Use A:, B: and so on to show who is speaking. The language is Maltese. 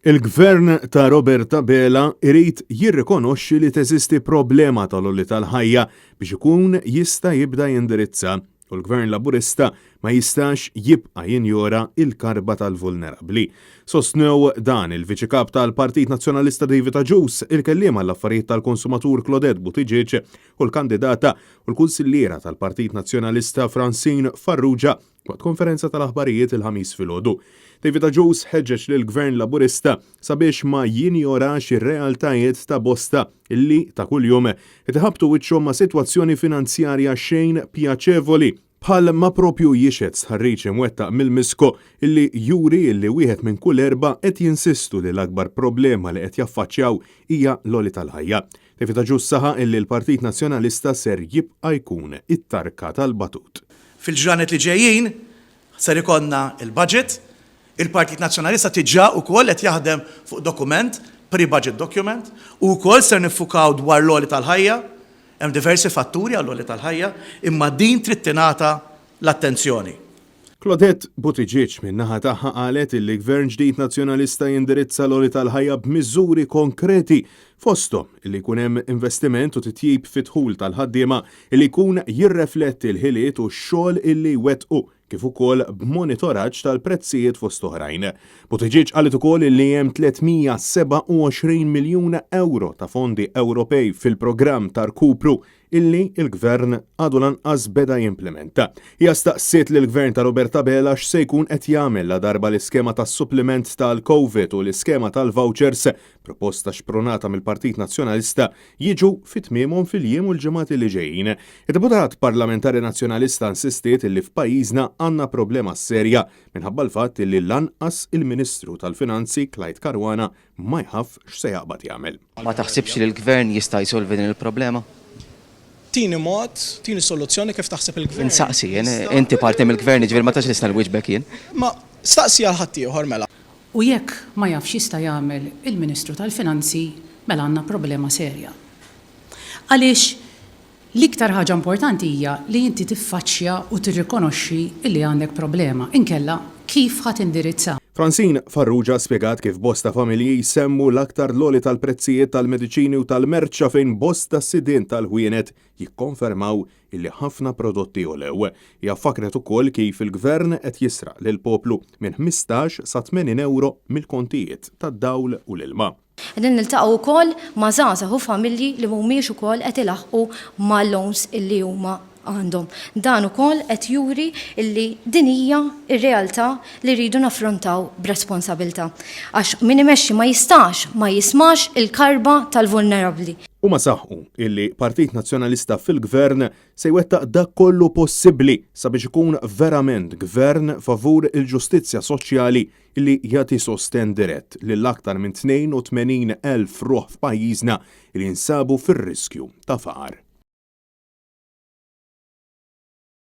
A: Il-Gvern ta' Roberta Bela irid jirrikonoxxi li teżisti problema tal-għolli tal-ħajja biex ikun jista' jibda jindirizza u l-Gvern Laburista ma jistax jibqa' jinjora il-karba tal-vulnerabbli. Sostnew dan il-Viċi Kap tal-Partit Nazzjonalista David Aġus, il-kelliem għall-affarijiet tal-konsumatur Claudette Buttigieg u l-kandidata u l-kunsilliera tal-Partit Nazzjonalista Francine Farrugia waqt konferenza tal-aħbarijiet il-ħamis filgħodu. David Aġus ħeġġeġ lill-Gvern Laburista sabiex ma jinjorax ir-realtajiet ta' bosta illi ta' kuljum itħabtu wiċċhom ma' sitwazzjoni finanzjarja xejn pjaċevoli bħal ma propju jixed sħarriġ imwettaq mill-Misko illi juri illi wieħed minn kull erba' qed jinsistu li l-akbar problema li qed jaffaċċjaw hija l-għolli tal-ħajja. David Aġus saħaq illi l-Partit Nazzjonalista ser jibqa' jkun it-tarka tal-batut.
B: Fil-ġranet li ġejjin ser ikonna il-budget. Il-Partit Nazzjonalista tiġà wkoll qed jaħdem fuq dokument, pre-budget document, u wkoll ser nifukaw dwar l-għolli tal-ħajja, hemm diversi fatturi għall-għolli tal-ħajja, imma din trid tingħata l-attenzjoni.
A: Claudette Buttigieg min-naħa tagħha qalet li Gvern ġdid Nazzjonalista jindirizza l-għolli tal-ħajja b'miżuri konkreti fosthom li jkun hemm investiment u titjib fit-dħul tal-ħaddiema li jkun jirrefletti l-ħiliet u x-xogħol illi wettqu kif ukoll b'monitoraġġ tal-prezzijiet fost oħrajn. Buttigieg qalet ukoll li hemm 327 miljun euro ta' fondi Ewropej fil-programm ta' rkupru illi il-Gvern għadu lanqas beda jimplementa. Hija staqsiet lill-Gvern ta' Roberta Bela x'se jkun qed jagħmel la darba l-iskema tas-suppliment tal-COVID u l-iskema tal-vouchers proposta xpronata mill-Partit Nazzjonalista jiġu fit-tmiemhom fil-jiem u l-ġimgħat li ġejjin. Id-Deputat Parlamentari Nazzjonalista insistiet illi f'pajjiżna għandna problema serja minħabba l-fatt illi lanqas il-Ministru tal-Finanzi Clyde Caruana ma jħaff x'se jaqbad jagħmel.
C: Ma taħsibx li l-Gvern jista' jsolvi din il-problema?
D: Tini mod, tini soluzzjoni kif taħseb il-Gvern.
C: Insaqsi, inti parti mill-Gvern ġifier ma tax nisna l-wiġbek jien.
D: Ma staqsi għal ħadd ieħor mela.
E: U jekk ma jafx jista' jagħmel il-Ministru tal-Finanzi mela għandna problema serja. Għaliex l-iktar ħaġa importanti hija li inti tiffaċċja u tirrikonoxxi li għandek problema. Inkella kif ħadd indirizza.
A: Francine Farrugia spjegat kif bosta familji jsemmu l-aktar l-għoli tal-prezzijiet tal-mediċini u tal-merċa fejn bosta sidien tal-ħwienet jikkonfermaw illi ħafna prodotti olew. Jaffakret ukoll kif il-Gvern qed jisraq lil poplu minn 15 sa 80 euro mill-kontijiet tad-dawl u l-ilma.
F: Qegħdin niltaqgħu wkoll ma' żgħażagħ u familji li mhumiex ukoll qed ilaħqu mal-loans illi huma għandhom. Dan ukoll qed juri illi din hija r-realtà li rridu naffrontaw b'responsabilità. Għax min imexxi ma jistax ma jismax il-karba tal-vulnerabbli.
A: Huma saħħu illi Partit Nazzjonalista fil-Gvern se jwettaq dak kollu possibbli sabiex ikun verament gvern favur il-ġustizzja soċjali illi jagħti sosten dirett lill-aktar minn 82,000 ruħ f'pajjiżna li jinsabu fir-riskju ta' faqar.